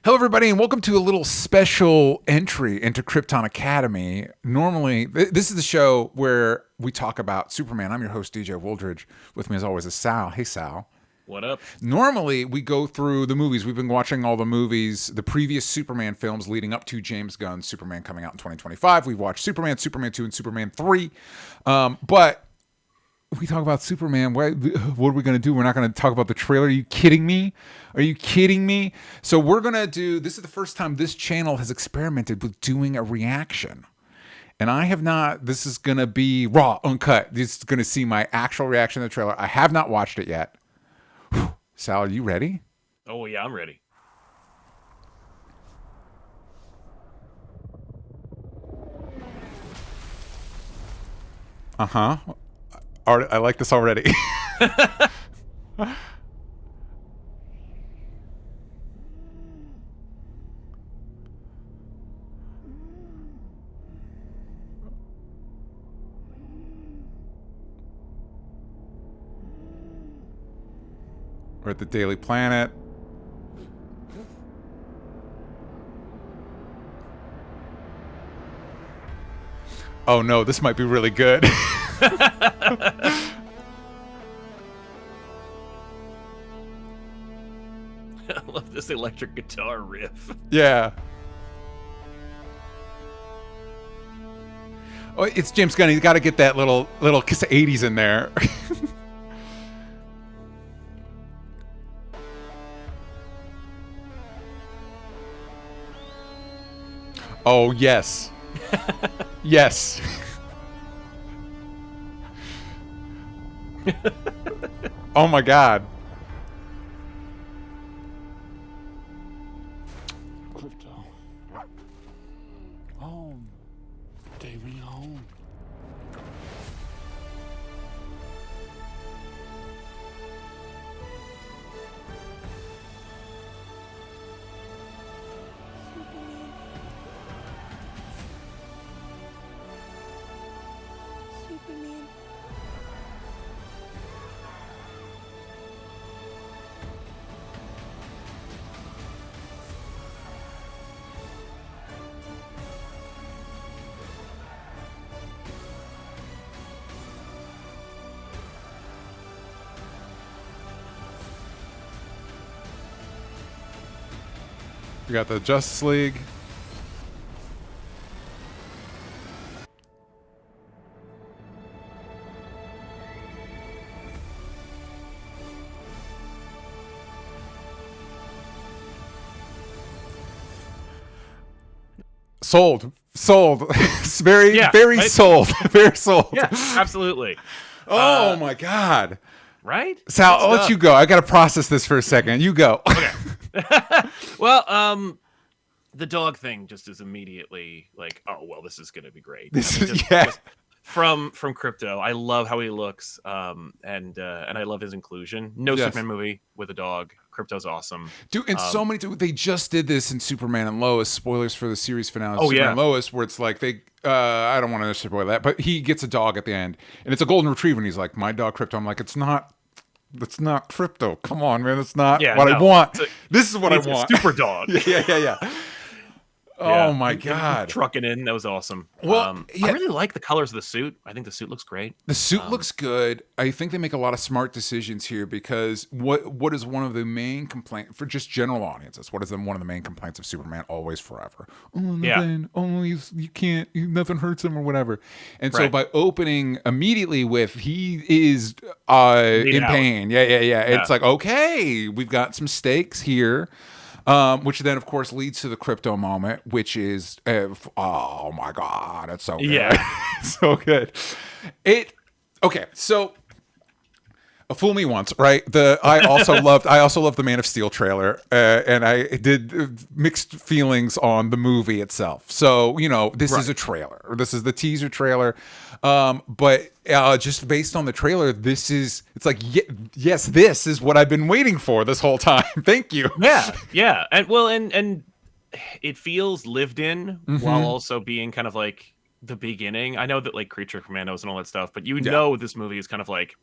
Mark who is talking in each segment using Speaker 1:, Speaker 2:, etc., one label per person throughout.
Speaker 1: Hello, everybody, and welcome to a little special entry into Krypton Academy. Normally, this is the show where we talk about Superman. I'm your host, DJ Wooldridge. With me, as always, is Sal. Hey, Sal.
Speaker 2: What up?
Speaker 1: Normally, we go through the movies. We've been watching all the movies, the previous Superman films leading up to James Gunn's Superman coming out in 2025. We've watched Superman, Superman 2, and Superman 3. But we talk about Superman. What are we going to do? We're not going to talk about the trailer. Are you kidding me? Are you kidding me? So we're going to do, this is the first time this channel has experimented with doing a reaction. And I have not, this is going to be raw, uncut. This is going to see my actual reaction to the trailer. I have not watched it yet. Whew. Sal, are you ready?
Speaker 2: Oh, yeah, I'm ready.
Speaker 1: Uh-huh. I like this already. We're at the Daily Planet. Oh no, this might be really good.
Speaker 2: I love this electric guitar riff.
Speaker 1: Yeah. Oh, it's James Gunn. He's got to get that little kiss of 80s in there. Oh, yes. Yes. Oh my God.
Speaker 3: Krypto. Home. Take me home.
Speaker 4: Superman.
Speaker 1: We got the Justice League. Sold. It's very
Speaker 2: right?
Speaker 1: sold. Very sold.
Speaker 2: Yeah, absolutely.
Speaker 1: Oh my God.
Speaker 2: Right?
Speaker 1: Sal,
Speaker 2: Good
Speaker 1: I'll let
Speaker 2: stuff.
Speaker 1: you go. I got to process this for a second. You go.
Speaker 2: Well, the dog thing just is immediately like, oh, well, this is going to be great.
Speaker 1: This
Speaker 2: I mean,
Speaker 1: is, yeah.
Speaker 2: just from Krypto. I love how he looks, and I love his inclusion. No
Speaker 1: Yes.
Speaker 2: Superman movie with a dog. Krypto's awesome.
Speaker 1: Dude, and so many, they just did this in Superman and Lois. Spoilers for the series finale of
Speaker 2: Oh,
Speaker 1: Superman
Speaker 2: yeah.
Speaker 1: and Lois, where it's like I don't want to spoil that, but he gets a dog at the end, and it's a golden retriever, and he's like, my dog Krypto. I'm like, it's not Krypto. Come on, man, it's not
Speaker 2: Yeah,
Speaker 1: what I
Speaker 2: no.
Speaker 1: want.
Speaker 2: It's
Speaker 1: This is what I
Speaker 2: He's a
Speaker 1: want.
Speaker 2: super dog.
Speaker 1: Yeah.
Speaker 2: Yeah.
Speaker 1: Oh my God.
Speaker 2: Trucking in, that was awesome.
Speaker 1: Well, yeah.
Speaker 2: I really like the colors of the suit. I think the suit looks great.
Speaker 1: The suit looks good. I think they make a lot of smart decisions here because what is one of the main complaints for just general audiences? What is one of the main complaints of Superman always forever? Oh, nothing. Oh, you can't. Nothing hurts him or whatever. And so
Speaker 2: Right.
Speaker 1: by opening immediately with he is in
Speaker 2: out.
Speaker 1: pain. Yeah. It's like, okay, we've got some stakes here. Which then, of course, leads to the Krypto moment, which is, oh my God, it's so good.
Speaker 2: Yeah.
Speaker 1: It's so good. Okay, so fool me once, right? I also loved the Man of Steel trailer, and I did mixed feelings on the movie itself. So this is a trailer. This is the teaser trailer, but just based on the trailer, it's like yes, this is what I've been waiting for this whole time. Thank you.
Speaker 2: Yeah, and it feels lived in while also being kind of like the beginning. I know that like Creature Commandos and all that stuff, but know this movie is kind of like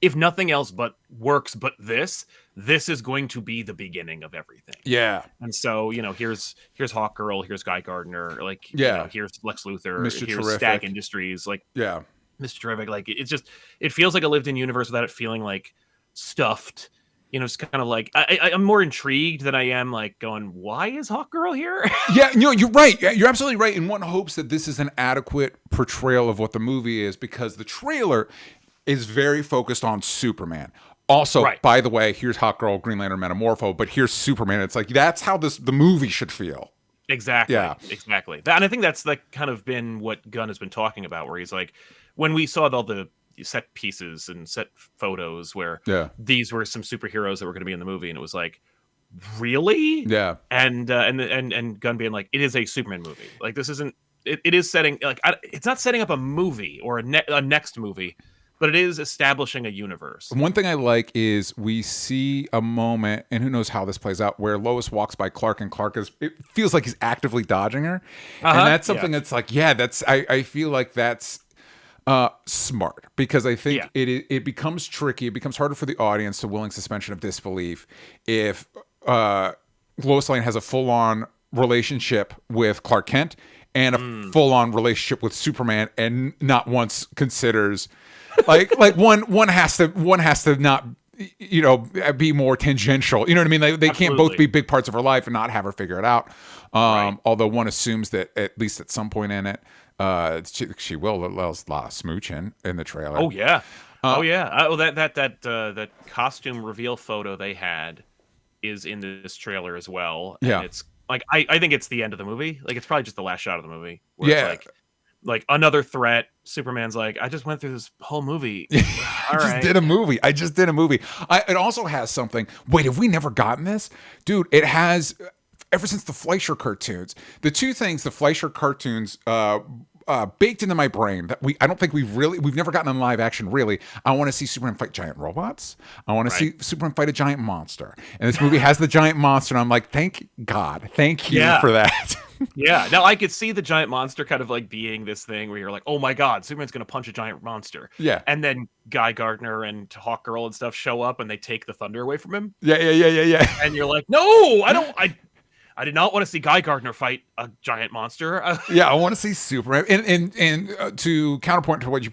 Speaker 2: if nothing else but works, but this is going to be the beginning of everything.
Speaker 1: Yeah.
Speaker 2: And so, here's Hawkgirl, here's Guy Gardner, like, here's Lex Luthor,
Speaker 1: Mr.
Speaker 2: here's
Speaker 1: Terrific.
Speaker 2: Stack Industries, like,
Speaker 1: Yeah.
Speaker 2: Mr. Terrific. Like, it feels like a lived-in universe without it feeling like stuffed. It's kind of like I'm more intrigued than I am like going, why is Hawkgirl here?
Speaker 1: Yeah, you're right. You're absolutely right. And one hopes that this is an adequate portrayal of what the movie is, because the trailer is very focused on Superman. Also, by the way, here's Hawkgirl, Green Lantern, Metamorpho, but here's Superman. It's like, that's how the movie should feel.
Speaker 2: Exactly.
Speaker 1: Yeah.
Speaker 2: Exactly. And I think that's like kind of been what Gunn has been talking about, where he's like, when we saw all the set pieces and set photos where these were some superheroes that were going to be in the movie, and it was like, really?
Speaker 1: Yeah.
Speaker 2: And Gunn being like, it is a Superman movie. Like, this isn't. It is setting like it's not setting up a movie or a next movie, but it is establishing a universe.
Speaker 1: One thing I like is we see a moment, and who knows how this plays out, where Lois walks by Clark, and Clark it feels like he's actively dodging her, and that's something that's like, I feel like that's smart, because I think it becomes tricky. It becomes harder for the audience to willing suspension of disbelief if Lois Lane has a full-on relationship with Clark Kent and a full-on relationship with Superman, and not once considers like one has to not be more tangential. You know what I mean? They can't both be big parts of her life and not have her figure it out. Although one assumes that at least at some point in it, she will. There's a lot of smooching in the trailer.
Speaker 2: Oh yeah, that costume reveal photo they had is in this trailer as well. And it's like I think it's the end of the movie. Like, it's probably just the last shot of the movie. Where it's like another threat. Superman's like, I just went through this whole movie.
Speaker 1: I just did a movie. It also has something. Wait, have we never gotten this, dude? It has. Ever since the Fleischer cartoons, the two things the Fleischer cartoons baked into my brain that I don't think we've never gotten in live action, really. I want to see Superman fight giant robots. I want to see Superman fight a giant monster. And this movie has the giant monster, and I'm like, thank God. Thank you for that.
Speaker 2: Yeah. Now, I could see the giant monster kind of like being this thing where you're like, oh my God, Superman's going to punch a giant monster.
Speaker 1: Yeah.
Speaker 2: And then Guy Gardner and Hawkgirl and stuff show up, and they take the thunder away from him.
Speaker 1: Yeah.
Speaker 2: And you're like, no, I did not want to see Guy Gardner fight a giant monster.
Speaker 1: I want to see Superman. And to counterpoint to what you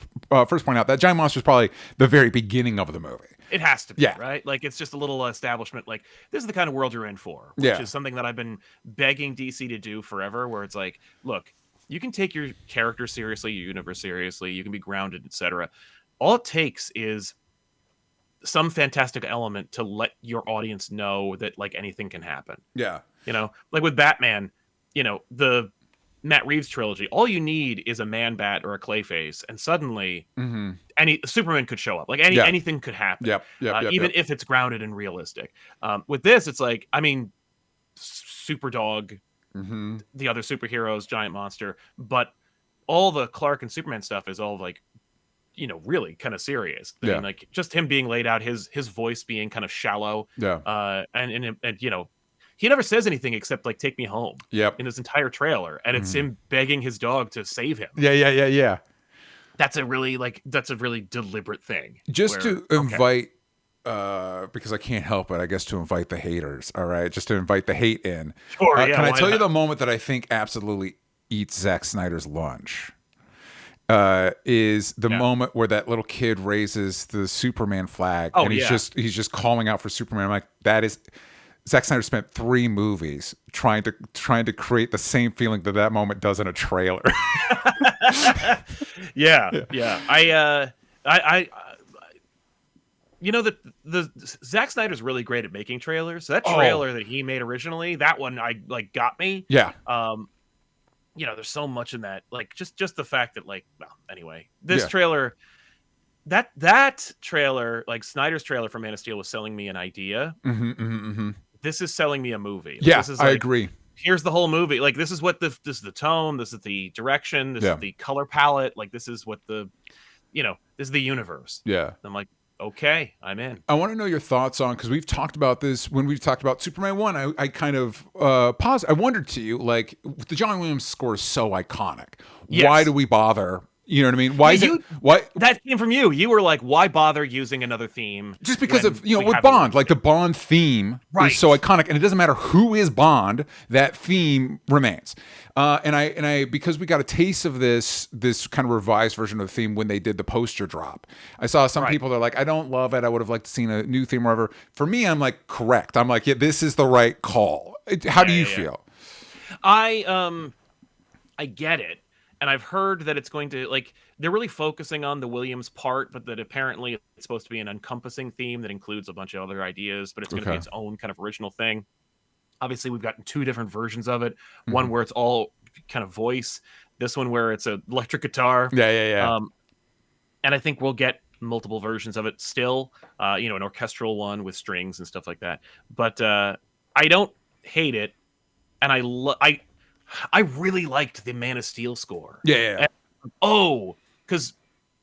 Speaker 1: first point out, that giant monster is probably the very beginning of the movie.
Speaker 2: It has to be, right? Like, it's just a little establishment. Like, this is the kind of world you're in for, which is something that I've been begging DC to do forever, where it's like, look, you can take your character seriously, your universe seriously, you can be grounded, etc. All it takes is some fantastic element to let your audience know that, like, anything can happen.
Speaker 1: Yeah.
Speaker 2: Like with Batman, the Matt Reeves trilogy, all you need is a Man-Bat or a Clayface, and suddenly Superman could show up. Like, anything could happen. Even if it's grounded and realistic. With this, it's like, I mean, Superdog, the other superheroes, giant monster, but all the Clark and Superman stuff is all like, really kind of serious. I mean, like, just him being laid out, his voice being kind of shallow. And he never says anything except like, take me home. In his entire trailer. And it's him begging his dog to save him.
Speaker 1: Yeah.
Speaker 2: That's a really deliberate thing.
Speaker 1: Just to invite, because I can't help it, I guess, to invite the haters. All right. Just to invite the hate in.
Speaker 2: Sure,
Speaker 1: can I tell you the moment that I think absolutely eats Zack Snyder's lunch? Is the moment where that little kid raises the Superman flag, and he's just calling out for Superman. I'm like, that is. Zack Snyder spent 3 movies trying to create the same feeling that moment does in a trailer.
Speaker 2: The Zack Snyder's really great at making trailers. So that trailer that he made originally, that one got me. There's so much in that, like just the fact that, like, well, anyway, this trailer, that trailer, like Snyder's trailer for Man of Steel, was selling me an idea. This is selling me a movie. This is, like,
Speaker 1: I agree.
Speaker 2: Here's the whole movie. Like, this is what this is the tone. This is the direction. This is the color palette. Like, this is what this is the universe. I'm like, okay, I'm in.
Speaker 1: I want to know your thoughts on, because we've talked about this when we've talked about Superman 1. I kind of paused. I wondered to you, like, the John Williams score is so iconic. Why do we bother You know what I mean? Why
Speaker 2: that came from you? You were like, why bother using another theme?
Speaker 1: Just because of with Bond, like the Bond theme is so iconic, and it doesn't matter who is Bond, that theme remains. And I because we got a taste of this kind of revised version of the theme when they did the poster drop. I saw some people that are like, I don't love it. I would have liked to seen a new theme or whatever. For me, I'm like, correct. I'm like, yeah, this is the right call. How do you feel?
Speaker 2: I get it. And I've heard that it's going to, like, they're really focusing on the Williams part, but that apparently it's supposed to be an encompassing theme that includes a bunch of other ideas, but it's going to be its own kind of original thing. Obviously, we've gotten 2 different versions of it. One where it's all kind of voice. This one where it's an electric guitar.
Speaker 1: Yeah.
Speaker 2: And I think we'll get multiple versions of it still. An orchestral one with strings and stuff like that. But I don't hate it. And I really liked the Man of Steel score.
Speaker 1: Yeah.
Speaker 2: Because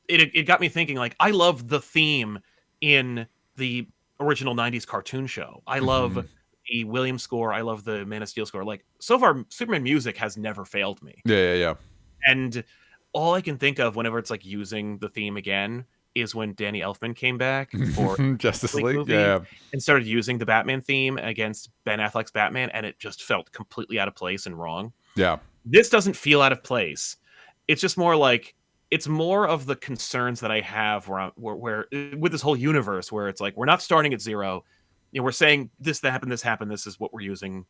Speaker 2: it got me thinking, like, I love the theme in the original 90s cartoon show. I love the Williams score. I love the Man of Steel score. Like, so far, Superman music has never failed me.
Speaker 1: Yeah.
Speaker 2: And all I can think of whenever it's like using the theme again is when Danny Elfman came back for
Speaker 1: Justice League
Speaker 2: movie and started using the Batman theme against Ben Affleck's Batman, and it just felt completely out of place and wrong.
Speaker 1: Yeah.
Speaker 2: This doesn't feel out of place. It's just more like, it's more of the concerns that I have where with this whole universe where it's like, we're not starting at zero. We're saying this happened, this is what we're using.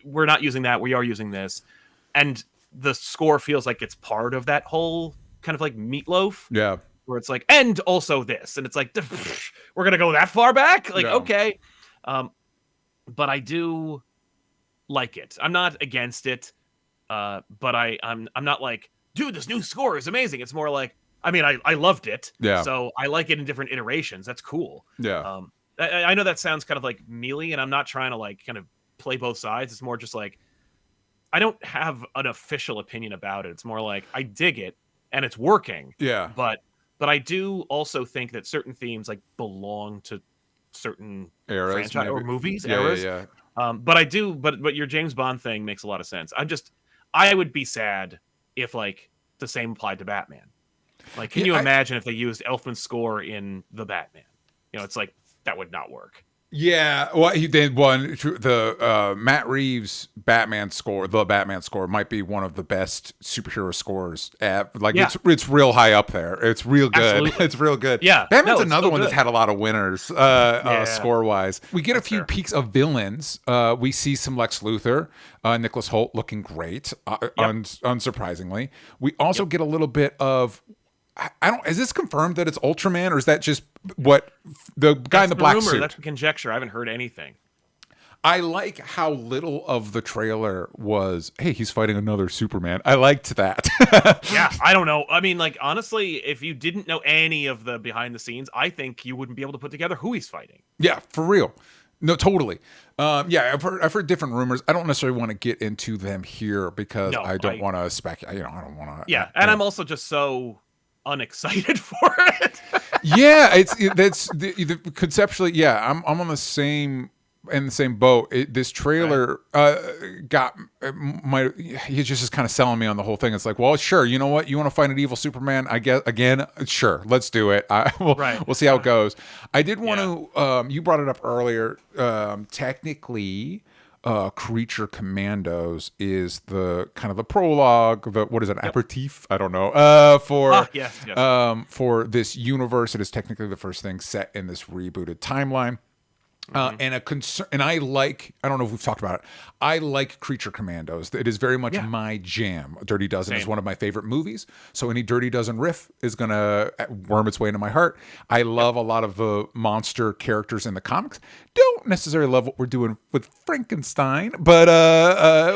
Speaker 2: We're not using that, we are using this. And the score feels like it's part of that whole kind of like meatloaf.
Speaker 1: Yeah.
Speaker 2: Where it's like, and also this. And it's like, we're going to go that far back? Like, okay. But I do like it. I'm not against it. But I'm not like, dude, this new score is amazing. It's more like, I loved it.
Speaker 1: Yeah.
Speaker 2: So I like it in different iterations. That's cool.
Speaker 1: Yeah.
Speaker 2: I know that sounds kind of like mealy, and I'm not trying to like kind of play both sides. It's more just like, I don't have an official opinion about it. It's more like, I dig it and it's working.
Speaker 1: Yeah.
Speaker 2: But I do also think that certain themes like belong to certain
Speaker 1: eras,
Speaker 2: franchise or movies,
Speaker 1: yeah,
Speaker 2: eras.
Speaker 1: Yeah.
Speaker 2: But your James Bond thing makes a lot of sense. I would be sad if like the same applied to Batman. Like, can you imagine if they used Elfman's score in the Batman? It's like, that would not work.
Speaker 1: Yeah, well, he did one. The Matt Reeves Batman score, the Batman score, might be one of the best superhero scores. It's real high up there. It's real good.
Speaker 2: Absolutely.
Speaker 1: It's real good.
Speaker 2: Yeah,
Speaker 1: Batman's another one that's had a lot of winners score wise. We get a few peeks of villains. We see some Lex Luthor, Nicholas Hoult looking great, unsurprisingly. We also get a little bit of. Is this confirmed that it's Ultraman, or is that just what the guy in the black suit?
Speaker 2: That's conjecture. I haven't heard anything.
Speaker 1: I like how little of the trailer was, hey, he's fighting another Superman. I liked that.
Speaker 2: Yeah, I don't know. Honestly, if you didn't know any of the behind the scenes, I think you wouldn't be able to put together who he's fighting.
Speaker 1: Yeah, for real. No, totally. I've heard different rumors. I don't necessarily want to get into them here because I don't want to speculate. I don't want to.
Speaker 2: Yeah, and I'm also just so unexcited for it.
Speaker 1: Yeah, that's conceptually. Yeah, I'm on the same boat. This trailer he's just kind of selling me on the whole thing. It's like, well, sure, you know what? You want to find an evil Superman? I guess again, sure, let's do it. We'll see how it goes. I did want to. You brought it up earlier. Technically. Creature Commandos is the kind of the prologue, what is it, aperitif? I don't know. For this universe, it is technically the first thing set in this rebooted timeline. And a concern, and I don't know if we've talked about it. I like Creature Commandos. It is very much my jam. Dirty Dozen is one of my favorite movies. So any Dirty Dozen riff is going to worm its way into my heart. I love a lot of the monster characters in the comics. Don't necessarily love what we're doing with Frankenstein, but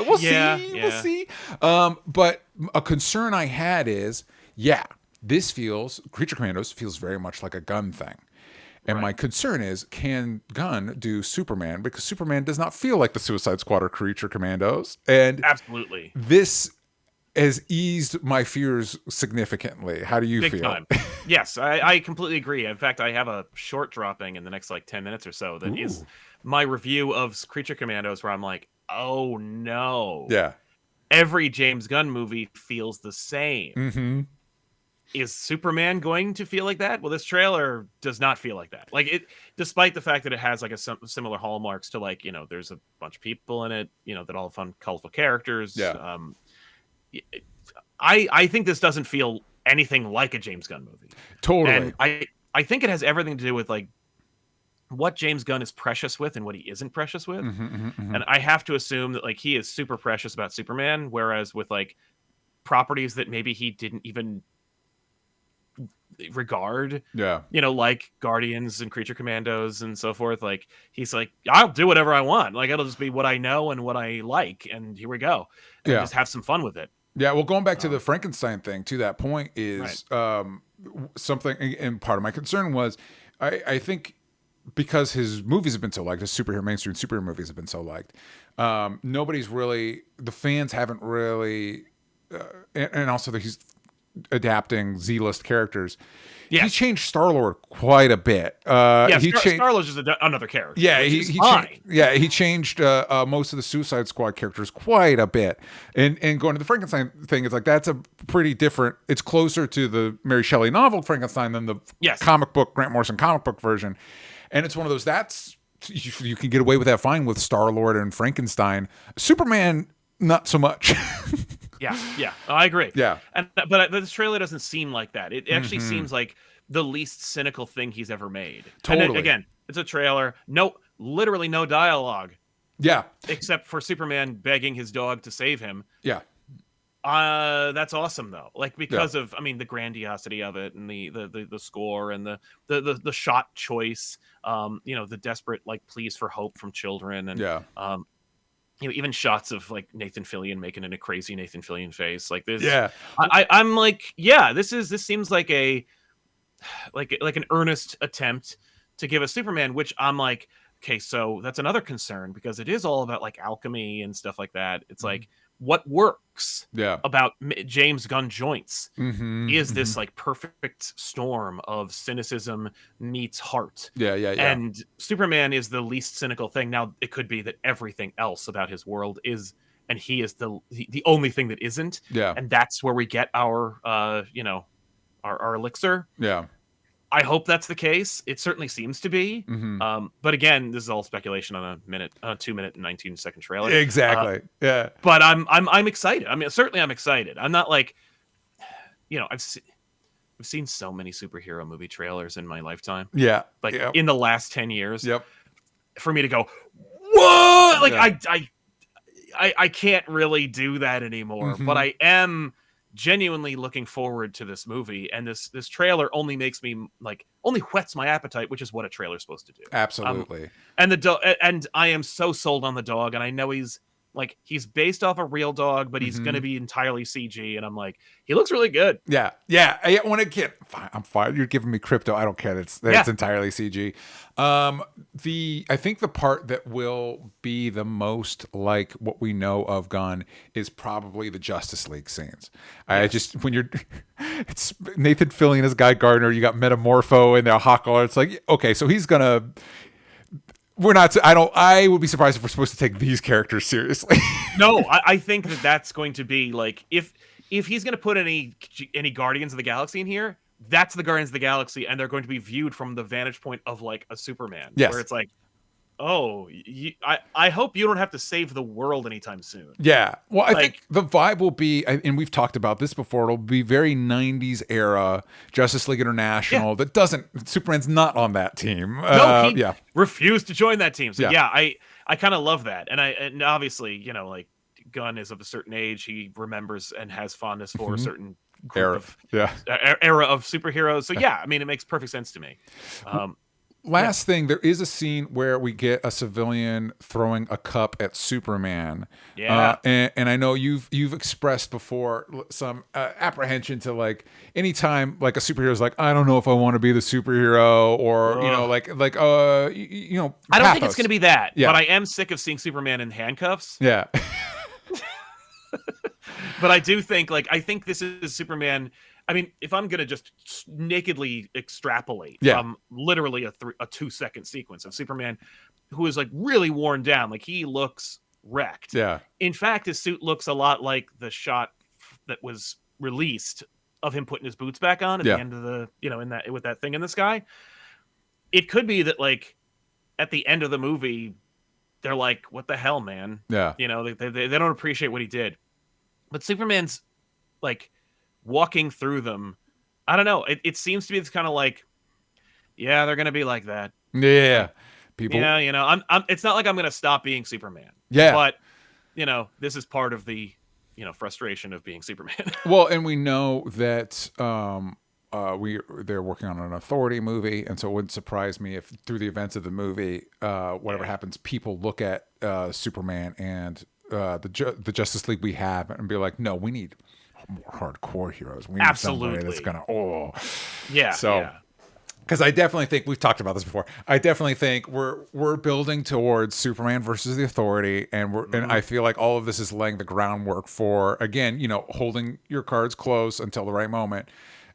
Speaker 1: we'll see. We'll see. But a concern I had is, Creature Commandos feels very much like a Gunn thing. And my concern is, can Gunn do Superman? Because Superman does not feel like the Suicide Squad or Creature Commandos. And
Speaker 2: absolutely,
Speaker 1: this has eased my fears significantly. How do you feel?
Speaker 2: Time. Yes, I completely agree. In fact, I have a short dropping in the next 10 minutes or so that is my review of Creature Commandos, where I'm like, oh no.
Speaker 1: Yeah.
Speaker 2: Every James Gunn movie feels the same.
Speaker 1: Mm-hmm.
Speaker 2: is Superman going to feel like that? Well, this trailer does not feel like that. Like it, despite the fact that it has like similar hallmarks to like, there's a bunch of people in it, that all have fun, colorful characters.
Speaker 1: Yeah.
Speaker 2: I think this doesn't feel anything like a James Gunn movie.
Speaker 1: Totally.
Speaker 2: And I think it has everything to do with like what James Gunn is precious with and what he isn't precious with. And I have to assume that like he is super precious about Superman, whereas with like properties that maybe he didn't even regard, like Guardians and Creature Commandos and so forth, like he's like, I'll do whatever I want, like it'll just be what I know and what I like, and here we go, and just have some fun with it.
Speaker 1: Well, going back to the Frankenstein thing, to that point is something, and part of my concern was I think because his movies have been so liked, his mainstream superhero movies have been so liked, nobody's really, the fans haven't really, and also that he's adapting Z-list characters. He changed Star-Lord quite a bit.
Speaker 2: Star-Lord's just another character.
Speaker 1: He changed most of the Suicide Squad characters quite a bit. And going to the Frankenstein thing, it's like that's a pretty different. It's closer to the Mary Shelley novel Frankenstein than the comic book, Grant Morrison comic book version. And it's one of those, that's, you can get away with that fine with Star-Lord and Frankenstein. Superman, not so much.
Speaker 2: I agree. But this trailer doesn't seem like that. It actually seems like the least cynical thing he's ever made.
Speaker 1: Totally.
Speaker 2: And again, it's a trailer. Literally no dialogue. Except for Superman begging his dog to save him. That's awesome though. Like because of, the grandiosity of it and the score and the shot choice. The desperate like pleas for hope from children and even shots of like Nathan Fillion making a crazy Nathan Fillion face like this. I'm like, this seems like an earnest attempt to give a Superman, which I'm like, okay, so that's another concern because it is all about like alchemy and stuff like that. It's like, what works about James Gunn joints is this like perfect storm of cynicism meets heart. And Superman is the least cynical thing. Now it could be that everything else about his world is, and he is the only thing that isn't. And that's where we get our our elixir. I hope that's the case. It certainly seems to be. But again, this is all speculation on a 2 minute and 19-second trailer.
Speaker 1: Exactly.
Speaker 2: But I'm excited. Certainly I'm excited. I'm not like, I've seen so many superhero movie trailers in my lifetime. In the last 10 years. For me to go, what? Like I can't really do that anymore. But I am genuinely looking forward to this movie, and this trailer only makes me only whets my appetite, which is what a trailer's supposed to do.
Speaker 1: Absolutely.
Speaker 2: And I am so sold on the dog, and I know he's based off a real dog, but he's going to be entirely CG, and I'm like, he looks really good.
Speaker 1: When I get, I'm fine. You're giving me Krypto. I don't care. It's entirely CG. I think the part that will be the most like what we know of Gunn is probably the Justice League scenes. It's Nathan Fillion as Guy Gardner. You got Metamorpho and their Hawkeye. It's like, okay, so he's gonna. I would be surprised if we're supposed to take these characters seriously.
Speaker 2: No, I think that's going to be like, if he's going to put any Guardians of the Galaxy in here, that's the Guardians of the Galaxy, and they're going to be viewed from the vantage point of like a Superman, where it's like, oh, I hope you don't have to save the world anytime soon.
Speaker 1: Well, I think the vibe will be, and we've talked about this before, it'll be very 90s era Justice League International that doesn't, Superman's not on that team.
Speaker 2: He refused to join that team. So I kind of love that. And obviously, like Gunn is of a certain age, he remembers and has fondness for a certain group era of superheroes. So it makes perfect sense to me.
Speaker 1: Last thing, there is a scene where we get a civilian throwing a cup at Superman. And I know you've expressed before some apprehension to like anytime like a superhero's like, I don't know if I want to be the superhero, or I
Speaker 2: don't think it's going to be that. But I am sick of seeing Superman in handcuffs. But I do think I think this is Superman. I mean, if I'm going to just nakedly extrapolate from literally a 2-second sequence of Superman who is like really worn down, like he looks wrecked. In fact, his suit looks a lot like the shot that was released of him putting his boots back on at the end of the, in that, with that thing in the sky. It could be that like at the end of the movie, they're like, what the hell, man?
Speaker 1: Yeah.
Speaker 2: They don't appreciate what he did. But Superman's like walking through them. I don't know. It seems to be this kind of like, yeah, they're going to be like that.
Speaker 1: Yeah. People.
Speaker 2: Yeah. I'm it's not like I'm going to stop being Superman.
Speaker 1: Yeah.
Speaker 2: But, this is part of the, frustration of being Superman.
Speaker 1: Well, and we know that they're working on an Authority movie, and so it wouldn't surprise me if through the events of the movie, whatever happens, people look at Superman and the Justice League we have and be like, no, we need more hardcore heroes. We need somebody that's gonna because I definitely think we've talked about this before. I definitely think we're building towards Superman versus the Authority, and and I feel like all of this is laying the groundwork for, again, holding your cards close until the right moment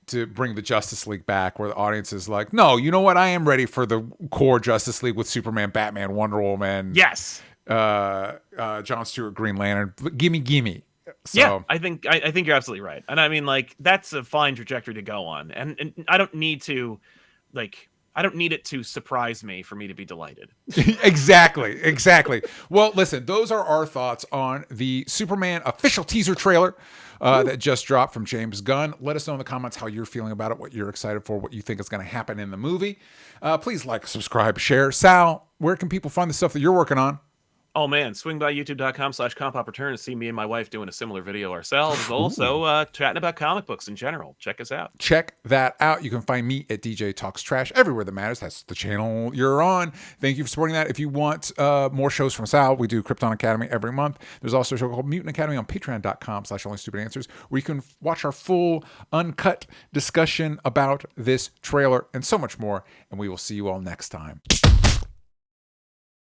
Speaker 1: to bring the Justice League back, where the audience is like, no, you know what? I am ready for the core Justice League with Superman, Batman, Wonder Woman.
Speaker 2: Yes.
Speaker 1: John Stewart, Green Lantern. Gimme. So,
Speaker 2: yeah, I think you're absolutely right. And I mean, like, that's a fine trajectory to go on. And I don't need to, I don't need it to surprise me for me to be delighted.
Speaker 1: Exactly. Well, listen, those are our thoughts on the Superman official teaser trailer that just dropped from James Gunn. Let us know in the comments how you're feeling about it, what you're excited for, what you think is going to happen in the movie. Please like, subscribe, share. Sal, where can people find the stuff that you're working on?
Speaker 2: Oh man, swing by youtube.com/compopperturn to see me and my wife doing a similar video ourselves. Also, chatting about comic books in general. Check us out.
Speaker 1: Check that out. You can find me at DJ Talks Trash everywhere that matters. That's the channel you're on. Thank you for supporting that. If you want more shows from Sal, we do Krypton Academy every month. There's also a show called Mutant Academy on patreon.com/onlystupidanswers, where you can watch our full uncut discussion about this trailer and so much more. And we will see you all next time.